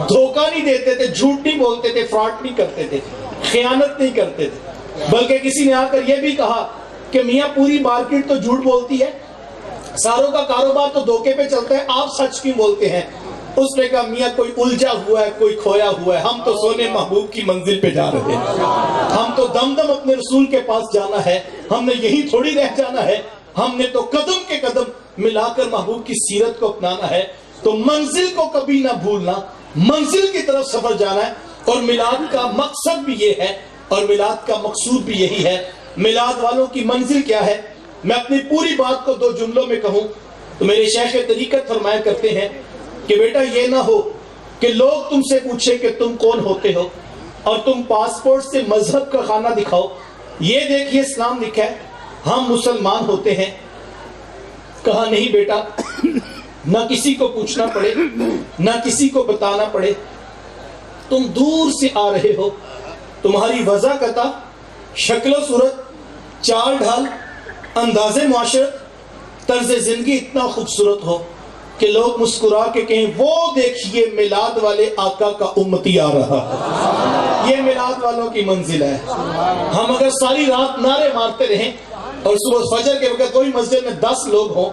دھوکہ نہیں دیتے تھے، جھوٹ نہیں بولتے تھے، فراڈ نہیں کرتے تھے، خیانت نہیں کرتے تھے، بلکہ کسی نے آ کر یہ بھی کہا کہ میاں پوری مارکیٹ تو جھوٹ بولتی ہے، ساروں کا کاروبار تو دھوکے پہ چلتا ہے، آپ سچ کیوں بولتے ہیں؟ اس نے کہا میاں کوئی الجھا ہوا ہے، کوئی کھویا ہوا ہے، ہم تو سونے محبوب کی منزل پہ جا رہے ہیں، ہم تو دم دم اپنے رسول کے پاس جانا ہے، ہم نے یہی تھوڑی رہ جانا ہے، ہم نے تو قدم کے قدم ملا کر محبوب کی سیرت کو اپنانا ہے۔ تو منزل کو کبھی نہ بھولنا، منزل کی طرف سفر جانا ہے، اور میلاد کا مقصد بھی یہ ہے اور میلاد کا مقصود بھی یہی ہے۔ میلاد والوں کی منزل کیا ہے؟ میں اپنی پوری بات کو 2 جملوں میں کہوں تو میرے شیخ طریقت فرمایا کرتے ہیں کہ بیٹا یہ نہ ہو کہ لوگ تم سے پوچھیں کہ تم کون ہوتے ہو اور تم پاسپورٹ سے مذہب کا خانہ دکھاؤ، یہ دیکھیے اسلام لکھا ہے ہم مسلمان ہوتے ہیں۔ کہا نہیں بیٹا، نہ کسی کو پوچھنا پڑے، نہ کسی کو بتانا پڑے، تم دور سے آ رہے ہو، تمہاری وضع قطع، شکل و صورت، چال ڈھال، انداز معاشرت، طرز زندگی اتنا خوبصورت ہو کہ لوگ مسکرا کے کہیں وہ دیکھیے میلاد والے آقا کا امتی آ رہا ہے۔ یہ میلاد والوں کی منزل ہے۔ ہم اگر ساری رات نعرے مارتے رہیں اور صبح فجر کے وقت کوئی مسجد میں 10 لوگ ہوں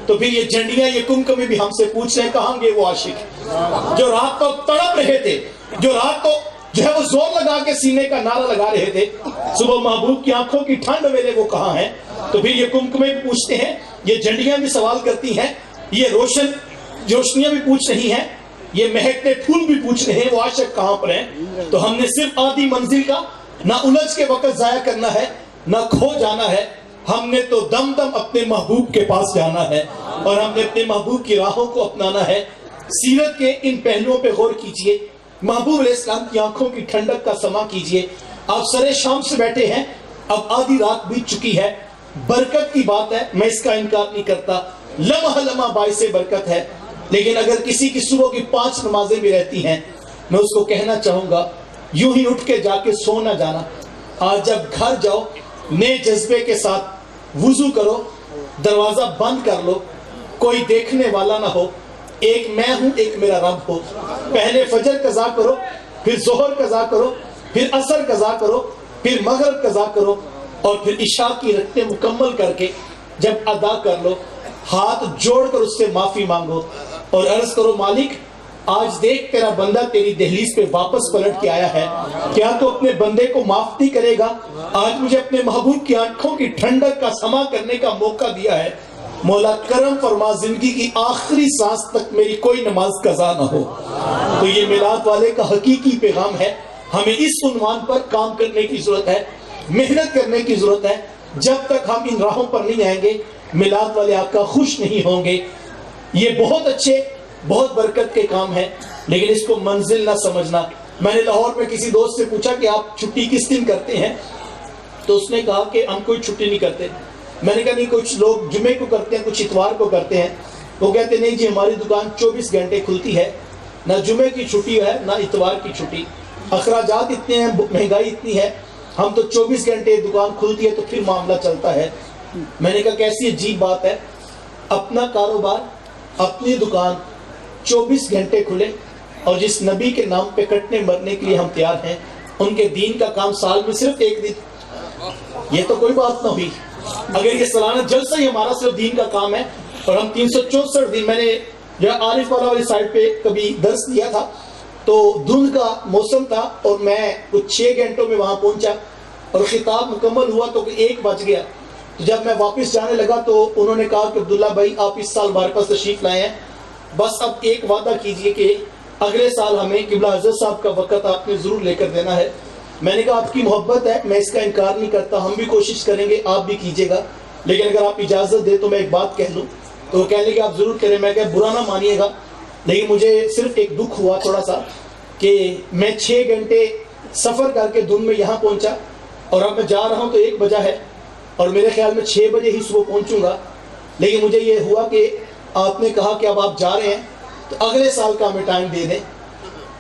تو پھر یہ جھنڈیاں، یہ کمکمے بھی ہم سے پوچھ رہے ہیں کہاں گے وہ عاشق جو رات کو تڑپ رہے تھے، جو رات کو جو ہے وہ زور لگا کے سینے کا نعرہ لگا رہے تھے، صبح محبوب کی آنکھوں کی ٹھنڈ ویلے وہ کہاں ہیں؟ تو پھر یہ کمکمے بھی پوچھتے ہیں، یہ جھنڈیاں بھی سوال کرتی ہیں، یہ روشنیاں بھی پوچھ رہی ہیں، یہ مہکتے پھول بھی پوچھ رہے ہیں وہ عاشق کہاں پر ہیں۔ تو ہم نے صرف آدھی منزل کا نہ الجھ کے وقت ضائع کرنا ہے، نہ کھو جانا ہے، ہم نے تو دم دم اپنے محبوب کے پاس جانا ہے اور ہم نے اپنے محبوب کی راہوں کو اپنانا ہے۔ سیرت کے ان پہلوؤں پہ غور کیجئے، محبوب علیہ السلام کی آنکھوں کی ٹھنڈک کا سما کیجئے۔ آپ سرے شام سے بیٹھے ہیں، اب آدھی رات بیت چکی ہے، برکت کی بات ہے، میں اس کا انکار نہیں کرتا، لمحہ لمحہ باعث برکت ہے، لیکن اگر کسی کی صبح کی 5 نمازیں بھی رہتی ہیں، میں اس کو کہنا چاہوں گا یوں ہی اٹھ کے جا کے سو نہ جانا، آج جب گھر جاؤ نئے جذبے کے ساتھ وضو کرو، دروازہ بند کر لو، کوئی دیکھنے والا نہ ہو، ایک میں ہوں ایک میرا رب ہو، پہلے فجر قضا کرو، پھر ظہر قضا کرو، پھر عصر قضا کرو، پھر مغرب قضا کرو، اور پھر عشاء کی رکعتیں مکمل کر کے جب ادا کر لو، ہاتھ جوڑ کر اس سے معافی مانگو اور عرض کرو مالک آج دیکھ تیرا بندہ تیری دہلیز پہ واپس پلٹ کے آیا ہے، کیا تو اپنے بندے کو معاف نہیں کرے گا؟ آج مجھے اپنے محبوب کی آنکھوں کی ٹھنڈک کا سما کرنے کا موقع دیا ہے، مولا کرم فرما زندگی کی آخری سانس تک میری کوئی نماز قضا نہ ہو۔ تو یہ میلاد والے کا حقیقی پیغام ہے، ہمیں اس عنوان پر کام کرنے کی ضرورت ہے، محنت کرنے کی ضرورت ہے۔ جب تک ہم ان راہوں پر نہیں آئیں گے میلاد والے آقا خوش نہیں ہوں گے۔ یہ بہت اچھے، بہت برکت کے کام ہے، لیکن اس کو منزل نہ سمجھنا۔ میں نے لاہور میں کسی دوست سے پوچھا کہ آپ چھٹی کس دن کرتے ہیں، تو اس نے کہا کہ ہم کوئی چھٹی نہیں کرتے۔ میں نے کہا نہیں، کچھ لوگ جمعے کو کرتے ہیں، کچھ اتوار کو کرتے ہیں۔ وہ کہتے نہیں جی ہماری دکان 24 گھنٹے کھلتی ہے، نہ جمعے کی چھٹی ہے نہ اتوار کی چھٹی، اخراجات اتنے ہیں، مہنگائی اتنی ہے، ہم تو 24 گھنٹے دکان کھلتی ہے تو پھر معاملہ چلتا ہے۔ میں نے کہا کیسی عجیب بات ہے، اپنا کاروبار، اپنی دکان 24 گھنٹے کھلے، اور جس نبی کے نام پہ کٹنے مرنے کے لیے ہم تیار ہیں، ان کے دین کا کام سال میں صرف ایک دن، یہ تو کوئی بات نہ ہوئی۔ اگر یہ سالانہ جلسہ ہی ہمارا صرف دین کا کام ہے، اور ہم 364 دن، میں نے جو عارف والا والی سائٹ پہ کبھی درس دیا تھا، تو دھند کا موسم تھا اور میں کچھ 6 گھنٹوں میں وہاں پہنچا اور خطاب مکمل ہوا تو 1 بج گیا۔ تو جب میں واپس جانے لگا تو انہوں نے کہا کہ عبداللہ بھائی آپ اس سال ہمارے پاس تشریف لائے ہیں، بس اب ایک وعدہ کیجئے کہ اگلے سال ہمیں قبلہ حضرت صاحب کا وقت آپ نے ضرور لے کر دینا ہے۔ میں نے کہا آپ کی محبت ہے، میں اس کا انکار نہیں کرتا، ہم بھی کوشش کریں گے، آپ بھی کیجئے گا، لیکن اگر آپ اجازت دے تو میں ایک بات کہہ لوں۔ تو وہ کہنے کہ آپ ضرور کریں۔ میں کہا برا نہ مانیے گا، لیکن مجھے صرف ایک دکھ ہوا تھوڑا سا کہ میں 6 گھنٹے سفر کر کے دن میں یہاں پہنچا، اور اب میں جا رہا ہوں تو 1 بجا ہے، اور میرے خیال میں 6 بجے ہی صبح پہنچوں گا۔ لیکن مجھے یہ ہوا کہ آپ نے کہا کہ اب آپ جا رہے ہیں تو اگلے سال کا ہمیں ٹائم دے دیں،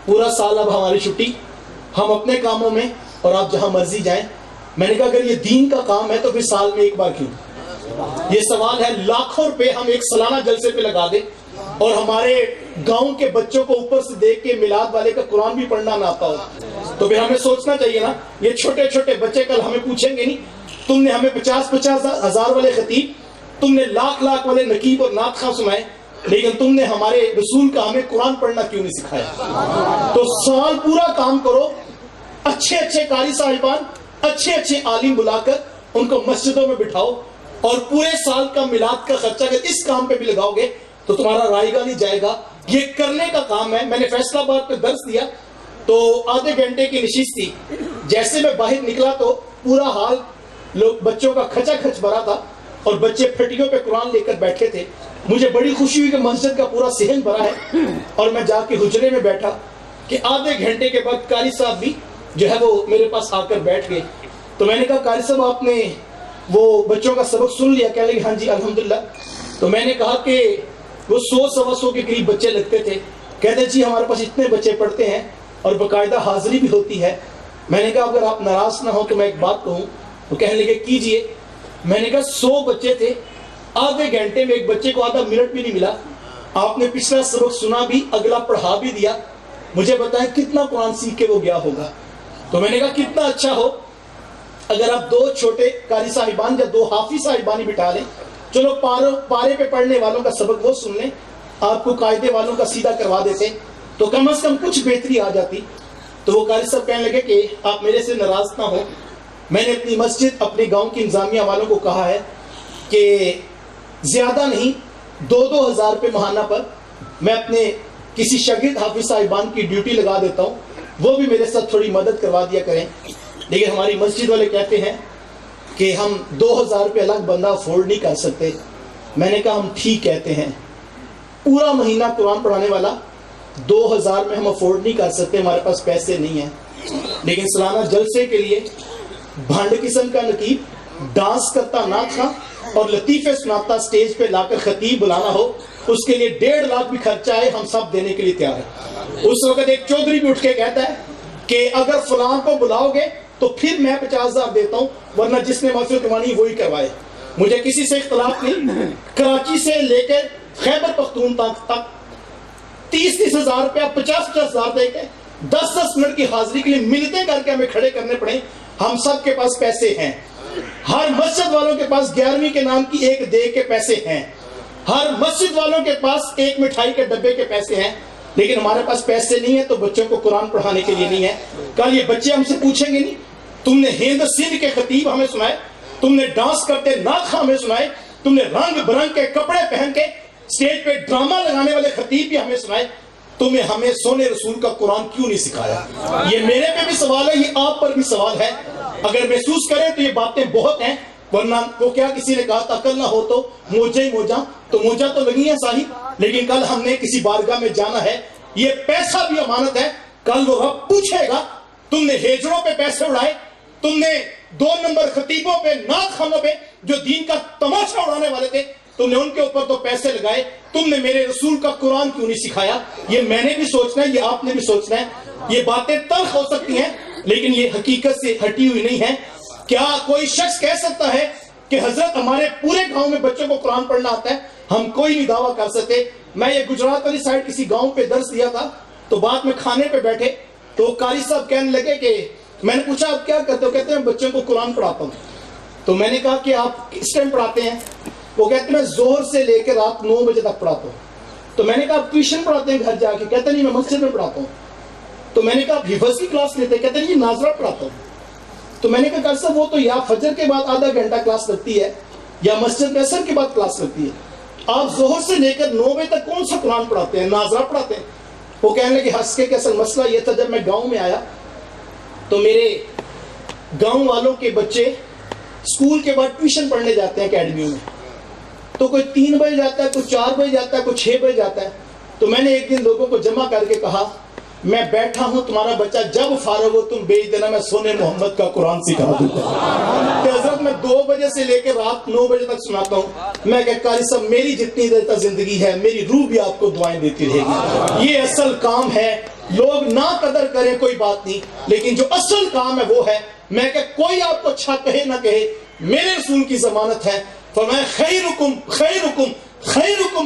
پورا سال اب ہماری چھٹی، ہم اپنے کاموں میں اور آپ جہاں مرضی جائیں۔ میں نے کہا اگر یہ دین کا کام ہے تو پھر سال میں 1 بار کیوں؟ یہ سوال ہے، لاکھوں روپے ہم ایک سالانہ جلسے پہ لگا دیں اور ہمارے گاؤں کے بچوں کو اوپر سے دیکھ کے میلاد والے کا قرآن بھی پڑھنا نہ آتا ہو، تو پھر ہمیں سوچنا چاہیے نا، یہ چھوٹے چھوٹے بچے کل ہمیں پوچھیں گے نہیں تم نے ہمیں 50-50 ہزار والے خطیب، تم نے لاکھ والے نقیب اور نعت خواں سنائے، لیکن تم نے ہمارے رسول کا ہمیں قرآن پڑھنا کیوں نہیں سکھایا؟ تو سال پورا کام کرو، اچھے اچھے قاری صاحبان، اچھے اچھے عالم بلا کر ان کو مسجدوں میں بٹھاؤ، اور پورے سال کا میلاد کا خرچہ اگر اس کام پہ بھی لگاؤ گے تو تمہارا رائے گا نہیں جائے گا۔ یہ کرنے کا کام ہے۔ میں نے فیصلہ آباد پہ درس دیا تو آدھے گھنٹے کی نشست تھی، جیسے میں باہر نکلا تو پورا حال لوگ بچوں کا کھچا کھچ بھرا تھا، اور بچے پھٹیوں پہ قرآن لے کر بیٹھے تھے۔ مجھے بڑی خوشی ہوئی کہ مسجد کا پورا صحن بھرا ہے، اور میں جا کے حجرے میں بیٹھا کہ آدھے گھنٹے کے بعد قاری صاحب بھی جو ہے وہ میرے پاس آ کر بیٹھ گئے۔ تو میں نے کہا قاری صاحب آپ نے وہ بچوں کا سبق سن لیا؟ کہنے لگے ہاں جی الحمدللہ۔ تو میں نے کہا کہ وہ 100-125 کے قریب بچے لگتے تھے۔ کہتے جی ہمارے پاس اتنے بچے پڑھتے ہیں اور باقاعدہ حاضری بھی ہوتی ہے۔ میں نے کہا اگر آپ ناراض نہ ہو تو میں ایک بات کہوں؟ تو کہنے لگے کیجئے۔ میں نے کہا 100 بچے تھے، آدھے گھنٹے میں ایک بچے کو آدھا منٹ بھی نہیں ملا، آپ نے پچھلا سبق سنا بھی، اگلا پڑھا بھی دیا، مجھے بتائیں کتنا قرآن سیکھ کے وہ گیا ہوگا؟ تو میں نے کہا کتنا اچھا ہو اگر آپ 2 چھوٹے قاری صاحبان یا 2 حافظ صاحبان ہی بٹھا لیں، چلو پارے پہ پڑھنے والوں کا سبق وہ سن لیں، آپ کو قاعدے والوں کا سیدھا کروا دیتے تو کم از کم کچھ بہتری آ جاتی۔ تو وہ قاری صاحب کہنے لگے کہ آپ میرے سے ناراض نہ ہو، میں نے اپنی مسجد، اپنے گاؤں کی انتظامیہ والوں کو کہا ہے کہ زیادہ نہیں 2-2 ہزار روپے ماہانہ پر میں اپنے کسی شاگرد حافظ صاحبان کی ڈیوٹی لگا دیتا ہوں، وہ بھی میرے ساتھ تھوڑی مدد کروا دیا کریں۔ لیکن ہماری مسجد والے کہتے ہیں کہ ہم 2000 روپے الگ بندہ افورڈ نہیں کر سکتے۔ میں نے کہا ہم ٹھیک کہتے ہیں، پورا مہینہ قرآن پڑھانے والا 2000 میں ہم افورڈ نہیں کر سکتے، ہمارے پاس پیسے نہیں ہیں، لیکن سالانہ جلسے کے لیے بھانڈ قسم کا نقیب، ڈانس کرتا نعت خواں اور لطیفے سناتا اسٹیج پہ لا کر خطیب بلانا ہو، اس کے لیے 1.5 لاکھ بھی خرچہ ہے، ہم سب دینے کے لیے تیار ہیں۔ اس وقت ایک چودھری بھی اٹھ کے کہتا ہے کہ اگر فلاں کو بلاؤ گے تو پھر میں 50,000 دیتا ہوں، ورنہ جس نے محفل کروانی وہی کروائے، مجھے کسی سے اختلاف نہیں۔ کراچی سے لے کر خیبر پختونخوا تک 30-30 ہزار روپیہ، 50-50 ہزار دے کے 10-10 منٹ کی حاضری کے لیے منتیں کر کے ہمیں کھڑے کرنے پڑے۔ ہم سب کے پاس پیسے ہیں، ہر مسجد والوں کے پاس 11ویں کے نام کی ایک دے کے پیسے ہیں، ہر مسجد والوں کے پاس ایک مٹھائی کے ڈبے کے پیسے ہیں، لیکن ہمارے پاس پیسے نہیں ہیں تو بچوں کو قرآن پڑھانے کے لیے نہیں ہے. کل یہ بچے ہم سے پوچھیں گے نہیں تم نے ہند سندھ کے خطیب ہمیں سنائے, تم نے ڈانس کرتے نعت خواں ہمیں سنائے, تم نے رنگ برنگ کے کپڑے پہن کے اسٹیج پہ ڈرامہ لگانے والے خطیب بھی ہمیں سنائے, تمہیں ہمیں سونے رسول کا قرآن کیوں نہیں سکھایا؟ یہ میرے پہ بھی سوال ہے, یہ آپ پر بھی سوال ہے. اگر محسوس کریں تو یہ باتیں بہت ہیں, ورنہ وہ کیا کسی نے کہا تھا عقل نہ ہو تو موجہ ہی موجہ, تو موجہ تو لگی ہے صاحب, لیکن کل ہم نے کسی بارگاہ میں جانا ہے, یہ پیسہ بھی امانت ہے. کل وہ رب پوچھے گا تم نے ہیجڑوں پہ پیسے اڑائے, تم نے 2 نمبر خطیبوں پہ نعت خوانوں پہ جو دین کا تماشا اڑانے والے تھے تم نے ان کے اوپر تو پیسے لگائے, تم نے میرے رسول کا قرآن کیوں نہیں سکھایا؟ یہ میں نے بھی سوچنا ہے, یہ آپ نے بھی سوچنا ہے. یہ باتیں تلخ ہو سکتی ہیں لیکن یہ حقیقت سے ہٹی ہوئی نہیں ہے. کیا کوئی شخص کہہ سکتا ہے کہ حضرت ہمارے پورے گاؤں میں بچوں کو قرآن پڑھنا آتا ہے؟ ہم کوئی نہیں دعویٰ کر سکتے. میں یہ گجرات والی سائڈ کسی گاؤں پہ درس دیا تھا, تو بعد میں کھانے پہ بیٹھے تو قاری صاحب کہنے لگے کہ میں نے پوچھا آپ کیا کرتے ہو؟ کہتے ہیں بچوں کو قرآن پڑھاتا ہوں. تو میں نے کہا کہ آپ کس ٹائم پڑھاتے ہیں؟ وہ کہتے ہیں میں ظہر سے لے کے رات 9 بجے تک پڑھاتا ہوں. تو میں نے کہا آپ ٹیوشن پڑھاتے ہیں گھر جا کے؟ کہتے نہیں میں مسجد میں پڑھاتا ہوں. تو میں نے کہا آپ حفظ کی کلاس لیتے ہیں؟ کہتے نہیں یہ ناظرہ پڑھاتا ہوں. تو میں نے کہا کہ صاحب وہ تو یا فجر کے بعد آدھا گھنٹہ کلاس لگتی ہے یا مسجد میں عصر کے بعد کلاس لگتی ہے, آپ ظہر سے لے کر 9 بجے تک کون سا قرآن پڑھاتے ہیں, ناظرہ پڑھاتے ہیں؟ وہ کہنے لگے ہنس کے کہ اصل مسئلہ یہ تھا جب میں گاؤں میں آیا تو میرے گاؤں والوں کے بچے اسکول کے بعد ٹیوشن پڑھنے جاتے ہیں اکیڈمیوں میں, تو کوئی 3 بجے جاتا ہے, کوئی 4 بجے جاتا ہے, کوئی 6 بجے جاتا ہے. تو میں نے ایک دن لوگوں کو جمع کر کے کہا میں بیٹھا ہوں, تمہارا بچہ جب فارغ ہو تم بھیج دینا, میں سونے محمد کا قرآن سکھا دوں گا. کہ حضرت میں 2 بجے سے لے کے رات 9 بجے تک سناتا ہوں. میں کہ قاری صاحب میری جتنی دیر تک زندگی ہے میری روح بھی آپ کو دعائیں دیتی رہے گی. یہ اصل کام ہے. لوگ نہ قدر کریں کوئی بات نہیں, لیکن جو اصل کام ہے وہ ہے. میں کہ کوئی آپ کو اچھا کہے نہ کہے, میرے رسول کی ضمانت ہے. فرمایا خیرکم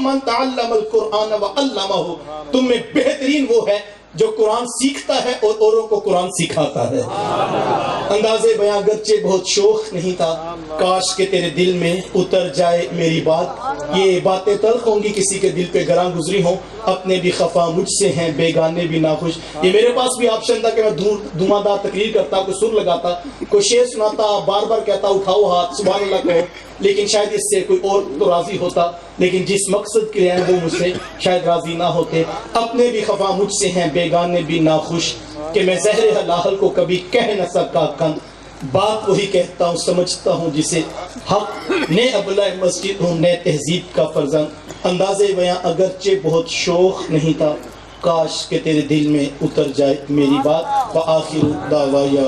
من تعلم القرآن وعلمہ, تم میں بہترین وہ ہے جو قرآن سیکھتا ہے اور اوروں کو قرآن سکھاتا ہے. انداز بیاں اگرچہ بہت شوخ نہیں تھا, کاش کہ تیرے دل میں اتر جائے میری بات. یہ باتیں تلخ ہوں گی, کسی کے دل پہ گراں گزری ہوں, اپنے بھی خفا مجھ سے ہیں بیگانے بھی ناخوش. یہ میرے پاس بھی آپشن تھا کہ میں دھواں دار تقریر کرتا, کوئی سر لگاتا, کوئی شعر سناتا, بار بار کہتا اٹھاؤ ہاتھ سبحان اللہ کہو, لیکن شاید اس سے کوئی اور تو راضی ہوتا, لیکن جس مقصد کے لیے وہ مجھ سے شاید راضی نہ ہوتے. اپنے بھی خفا مجھ سے ہیں بیگانے بھی ناخوش, کہ میں زہر حلال کو کبھی کہہ نہ سکا کن, بات وہی کہتا ہوں سمجھتا ہوں جسے حق, نے ابلہ مسجد ہوں نے تہذیب کا فرزند. انداز بیاں اگرچہ بہت شوخ نہیں تھا, کاش کہ تیرے دل میں اتر جائے میری بات. وآخر دعوایا